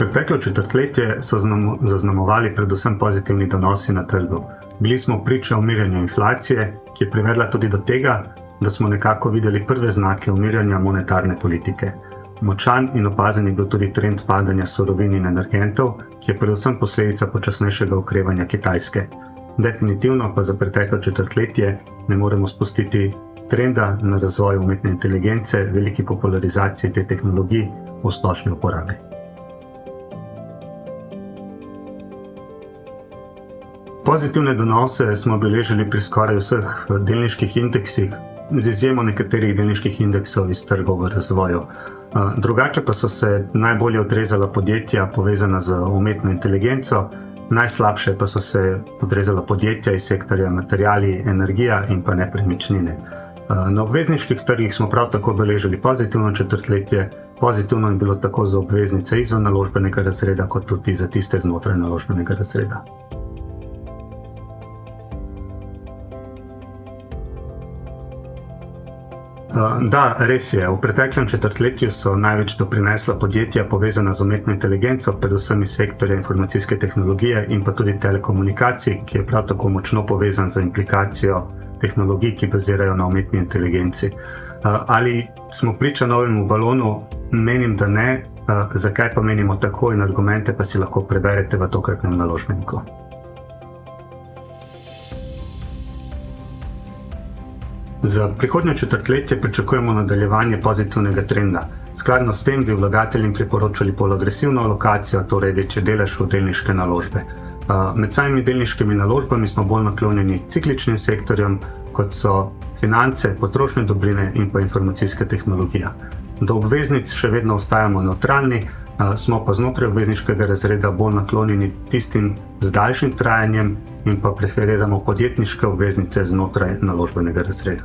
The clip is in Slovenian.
Preteklo četrtletje so zaznamovali predvsem pozitivni donosi na trgu. Bili smo priča umirjanju inflacije, ki je privedla tudi do tega, da smo nekako videli prve znake umirjanja monetarne politike. Močan in opazen je bil tudi trend padanja surovin in energentov, ki je predvsem posledica počasnejšega okrevanja Kitajske. Definitivno pa za preteklo četrtletje ne moremo spustiti trenda na razvoju umetne inteligence, veliki popularizaciji te tehnologij v splošni uporabi. Pozitivne donose smo beležili pri skoraj vseh delniških indeksih, z izjemo nekaterih delniških indeksov iz trgov v razvoju. Drugače pa so se najbolje odrezala podjetja povezana z umetno inteligenco, najslabše pa so se odrezala podjetja iz sektorja materiali, energija in pa nepremičnine. Na obvezniških trgih smo prav tako beležili pozitivno četrtletje. Pozitivno je bilo tako za obveznice izven naložbenega razreda, kot tudi za tiste znotraj naložbenega razreda. Da, res je. V preteklem četrtletju so največ doprinesla podjetja povezana z umetno inteligenco, predvsem iz sektorja informacijske tehnologije in pa tudi telekomunikacij, ki je prav tako močno povezan z implikacijo tehnologij, ki bazirajo na umetni inteligenci. Ali smo priča novemu balonu? Menim, da ne. Zakaj pa menimo tako, in argumente pa si lahko preberete v tokratnem naložbeniku. Za prihodnje četrtletje pričakujemo nadaljevanje pozitivnega trenda. Skladno s tem bi vlagateljem priporočali bolj agresivno alokacijo, torej večji delež v delniške naložbe. Med samimi delniškimi naložbami smo bolj naklonjeni cikličnim sektorjem, kot so finance, potrošne dobrine in pa informacijska tehnologija. Do obveznic še vedno ostajamo nevtralni, smo pa znotraj obvezniškega razreda bolj naklonjeni tistim z daljšim trajanjem in pa preferiramo podjetniške obveznice znotraj naložbenega razreda.